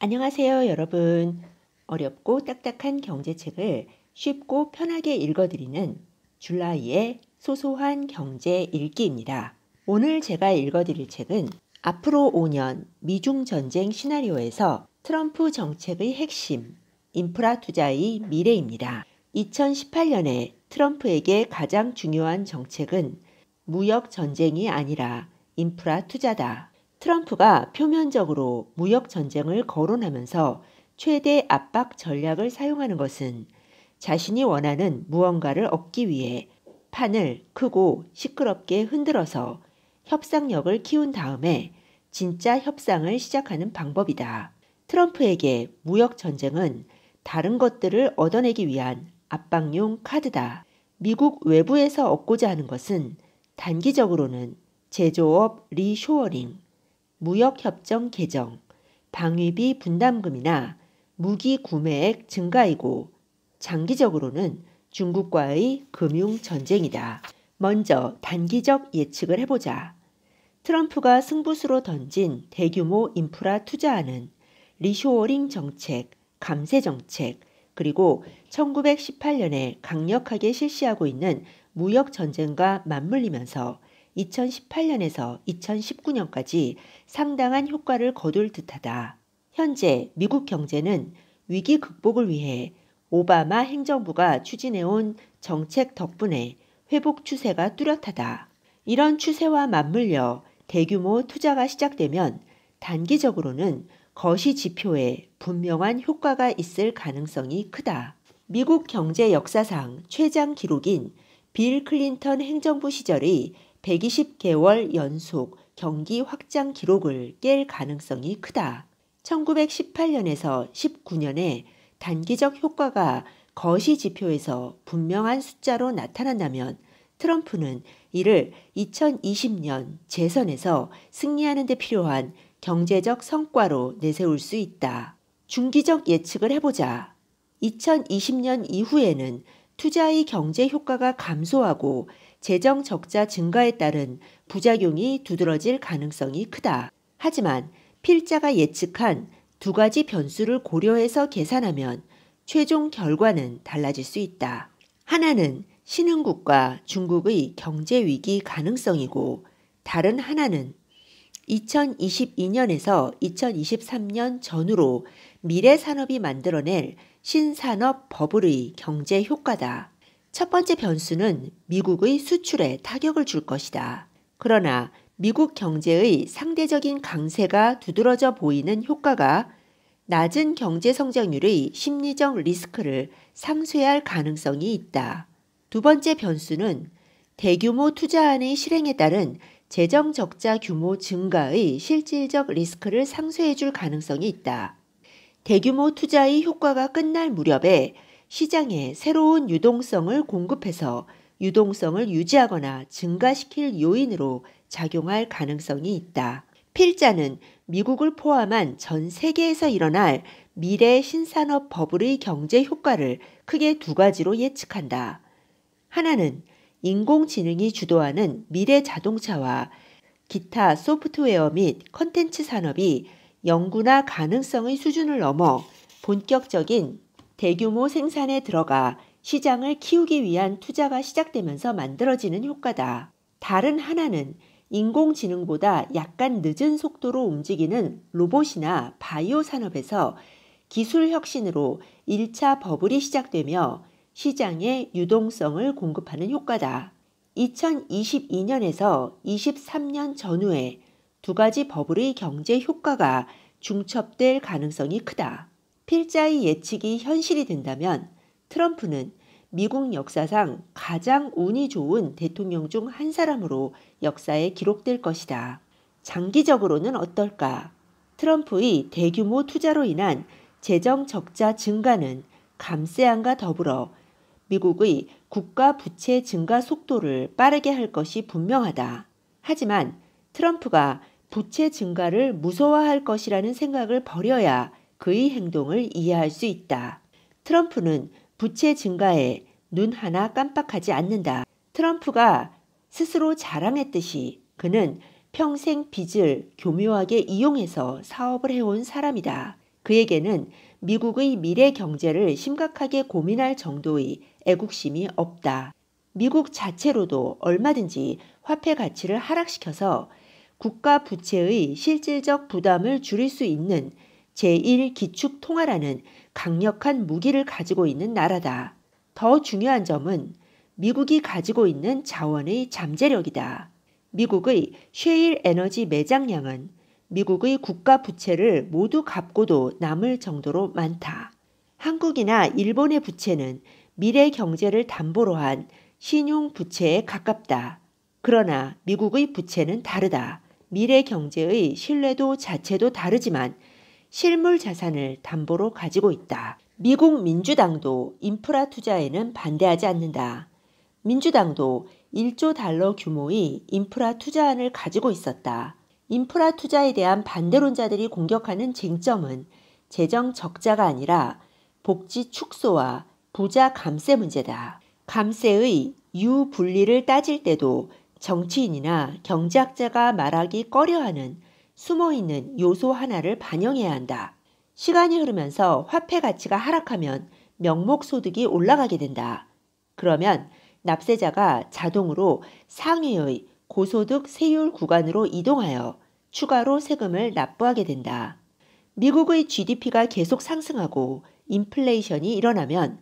안녕하세요, 여러분. 어렵고 딱딱한 경제책을 쉽고 편하게 읽어드리는 줄라이의 소소한 경제 읽기입니다. 오늘 제가 읽어드릴 책은 앞으로 5년 미중 전쟁 시나리오에서 트럼프 정책의 핵심, 인프라 투자의 미래입니다. 2018년에 트럼프에게 가장 중요한 정책은 무역 전쟁이 아니라 인프라 투자다. 트럼프가 표면적으로 무역 전쟁을 거론하면서 최대 압박 전략을 사용하는 것은 자신이 원하는 무언가를 얻기 위해 판을 크고 시끄럽게 흔들어서 협상력을 키운 다음에 진짜 협상을 시작하는 방법이다. 트럼프에게 무역 전쟁은 다른 것들을 얻어내기 위한 압박용 카드다. 미국 외부에서 얻고자 하는 것은 단기적으로는 제조업 리쇼어링, 무역협정 개정, 방위비 분담금이나 무기 구매액 증가이고 장기적으로는 중국과의 금융 전쟁이다. 먼저 단기적 예측을 해보자. 트럼프가 승부수로 던진 대규모 인프라 투자안은 리쇼어링 정책, 감세 정책, 그리고 1918년에 강력하게 실시하고 있는 무역 전쟁과 맞물리면서 2018년에서 2019년까지 상당한 효과를 거둘 듯하다. 현재 미국 경제는 위기 극복을 위해 오바마 행정부가 추진해온 정책 덕분에 회복 추세가 뚜렷하다. 이런 추세와 맞물려 대규모 투자가 시작되면 단기적으로는 거시 지표에 분명한 효과가 있을 가능성이 크다. 미국 경제 역사상 최장 기록인 빌 클린턴 행정부 시절의 120개월 연속 경기 확장 기록을 깰 가능성이 크다. 1918년에서 19년에 단기적 효과가 거시 지표에서 분명한 숫자로 나타난다면 트럼프는 이를 2020년 재선에서 승리하는 데 필요한 경제적 성과로 내세울 수 있다. 중기적 예측을 해보자. 2020년 이후에는 투자의 경제 효과가 감소하고 재정 적자 증가에 따른 부작용이 두드러질 가능성이 크다. 하지만 필자가 예측한 두 가지 변수를 고려해서 계산하면 최종 결과는 달라질 수 있다. 하나는 신흥국과 중국의 경제 위기 가능성이고 다른 하나는 2022년에서 2023년 전후로 미래 산업이 만들어낼 신산업 버블의 경제 효과다. 첫 번째 변수는 미국의 수출에 타격을 줄 것이다. 그러나 미국 경제의 상대적인 강세가 두드러져 보이는 효과가 낮은 경제 성장률의 심리적 리스크를 상쇄할 가능성이 있다. 두 번째 변수는 대규모 투자안의 실행에 따른 재정 적자 규모 증가의 실질적 리스크를 상쇄해 줄 가능성이 있다. 대규모 투자의 효과가 끝날 무렵에 시장에 새로운 유동성을 공급해서 유동성을 유지하거나 증가시킬 요인으로 작용할 가능성이 있다. 필자는 미국을 포함한 전 세계에서 일어날 미래 신산업 버블의 경제 효과를 크게 두 가지로 예측한다. 하나는 인공지능이 주도하는 미래 자동차와 기타 소프트웨어 및 컨텐츠 산업이 연구나 가능성의 수준을 넘어 본격적인 대규모 생산에 들어가 시장을 키우기 위한 투자가 시작되면서 만들어지는 효과다. 다른 하나는 인공지능보다 약간 늦은 속도로 움직이는 로봇이나 바이오 산업에서 기술 혁신으로 1차 버블이 시작되며 시장에 유동성을 공급하는 효과다. 2022년에서 23년 전후에 두 가지 버블의 경제 효과가 중첩될 가능성이 크다. 필자의 예측이 현실이 된다면 트럼프는 미국 역사상 가장 운이 좋은 대통령 중 한 사람으로 역사에 기록될 것이다. 장기적으로는 어떨까? 트럼프의 대규모 투자로 인한 재정 적자 증가는 감세안과 더불어 미국의 국가 부채 증가 속도를 빠르게 할 것이 분명하다. 하지만 트럼프가 부채 증가를 무서워할 것이라는 생각을 버려야 그의 행동을 이해할 수 있다. 트럼프는 부채 증가에 눈 하나 깜빡하지 않는다. 트럼프가 스스로 자랑했듯이 그는 평생 빚을 교묘하게 이용해서 사업을 해온 사람이다. 그에게는 미국의 미래 경제를 심각하게 고민할 정도의 애국심이 없다. 미국 자체로도 얼마든지 화폐 가치를 하락시켜서 국가 부채의 실질적 부담을 줄일 수 있는 제1기축통화라는 강력한 무기를 가지고 있는 나라다. 더 중요한 점은 미국이 가지고 있는 자원의 잠재력이다. 미국의 셰일 에너지 매장량은 미국의 국가 부채를 모두 갚고도 남을 정도로 많다. 한국이나 일본의 부채는 미래 경제를 담보로 한 신용 부채에 가깝다. 그러나 미국의 부채는 다르다. 미래 경제의 신뢰도 자체도 다르지만 실물 자산을 담보로 가지고 있다. 미국 민주당도 인프라 투자에는 반대하지 않는다. 민주당도 1조 달러 규모의 인프라 투자안을 가지고 있었다. 인프라 투자에 대한 반대론자들이 공격하는 쟁점은 재정 적자가 아니라 복지 축소와 부자 감세 문제다. 감세의 유분리를 따질 때도 정치인이나 경제학자가 말하기 꺼려하는 숨어있는 요소 하나를 반영해야 한다. 시간이 흐르면서 화폐 가치가 하락하면 명목소득이 올라가게 된다. 그러면 납세자가 자동으로 상위의 고소득 세율 구간으로 이동하여 추가로 세금을 납부하게 된다. 미국의 GDP가 계속 상승하고 인플레이션이 일어나면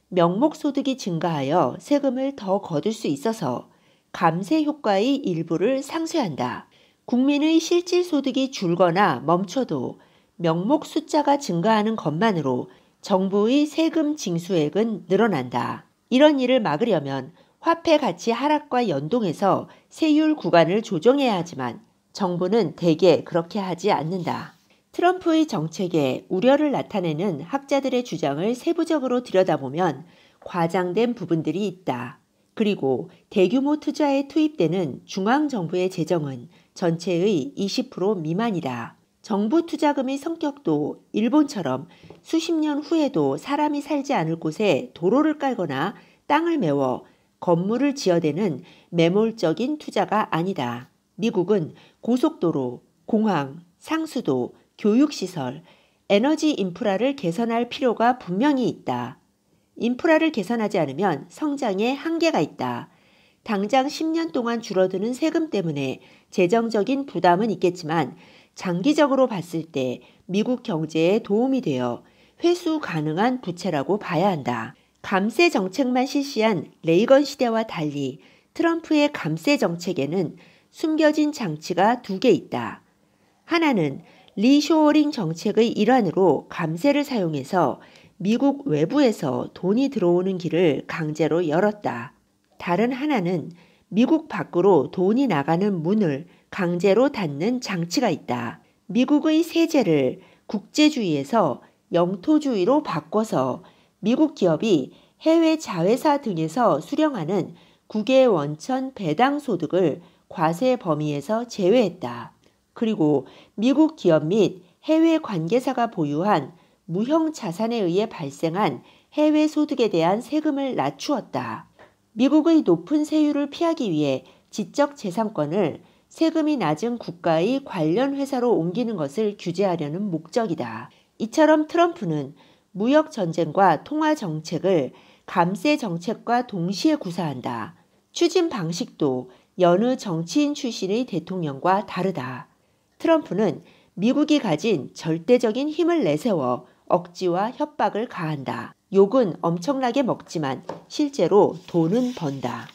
명목소득이 증가하여 세금을 더 거둘 수 있어서 감세 효과의 일부를 상쇄한다. 국민의 실질소득이 줄거나 멈춰도 명목 숫자가 증가하는 것만으로 정부의 세금 징수액은 늘어난다. 이런 일을 막으려면 화폐 가치 하락과 연동해서 세율 구간을 조정해야 하지만 정부는 대개 그렇게 하지 않는다. 트럼프의 정책에 우려를 나타내는 학자들의 주장을 세부적으로 들여다보면 과장된 부분들이 있다. 그리고 대규모 투자에 투입되는 중앙정부의 재정은 전체의 20% 미만이다. 정부 투자금의 성격도 일본처럼 수십 년 후에도 사람이 살지 않을 곳에 도로를 깔거나 땅을 메워 건물을 지어대는 매몰적인 투자가 아니다. 미국은 고속도로, 공항, 상수도, 교육시설, 에너지 인프라를 개선할 필요가 분명히 있다. 인프라를 개선하지 않으면 성장에 한계가 있다. 당장 10년 동안 줄어드는 세금 때문에 재정적인 부담은 있겠지만 장기적으로 봤을 때 미국 경제에 도움이 되어 회수 가능한 부채라고 봐야 한다. 감세 정책만 실시한 레이건 시대와 달리 트럼프의 감세 정책에는 숨겨진 장치가 두 개 있다. 하나는 리쇼어링 정책의 일환으로 감세를 사용해서 미국 외부에서 돈이 들어오는 길을 강제로 열었다. 다른 하나는 미국 밖으로 돈이 나가는 문을 강제로 닫는 장치가 있다. 미국의 세제를 국제주의에서 영토주의로 바꿔서 미국 기업이 해외 자회사 등에서 수령하는 국외 원천 배당 소득을 과세 범위에서 제외했다. 그리고 미국 기업 및 해외 관계사가 보유한 무형 자산에 의해 발생한 해외 소득에 대한 세금을 낮추었다. 미국의 높은 세율을 피하기 위해 지적재산권을 세금이 낮은 국가의 관련 회사로 옮기는 것을 규제하려는 목적이다. 이처럼 트럼프는 무역전쟁과 통화정책을 감세 정책과 동시에 구사한다. 추진 방식도 여느 정치인 출신의 대통령과 다르다. 트럼프는 미국이 가진 절대적인 힘을 내세워 억지와 협박을 가한다. 욕은 엄청나게 먹지만 실제로 돈은 번다.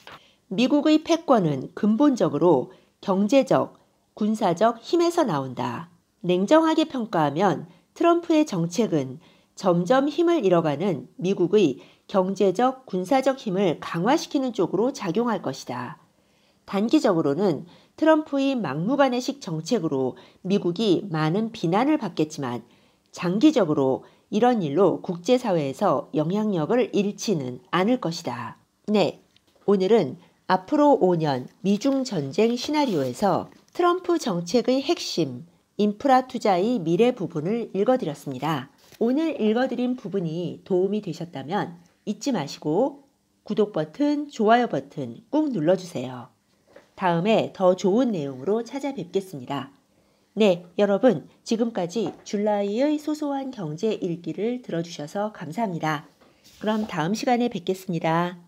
미국의 패권은 근본적으로 경제적, 군사적 힘에서 나온다. 냉정하게 평가하면 트럼프의 정책은 점점 힘을 잃어가는 미국의 경제적, 군사적 힘을 강화시키는 쪽으로 작용할 것이다. 단기적으로는 트럼프의 막무가내식 정책으로 미국이 많은 비난을 받겠지만 장기적으로 이런 일로 국제사회에서 영향력을 잃지는 않을 것이다. 네, 오늘은 앞으로 5년 미중 전쟁 시나리오에서 트럼프 정책의 핵심, 인프라 투자의 미래 부분을 읽어드렸습니다. 오늘 읽어드린 부분이 도움이 되셨다면 잊지 마시고 구독 버튼, 좋아요 버튼 꾹 눌러주세요. 다음에 더 좋은 내용으로 찾아뵙겠습니다. 네, 여러분, 지금까지 줄라이의 소소한 경제 일기를 들어주셔서 감사합니다. 그럼 다음 시간에 뵙겠습니다.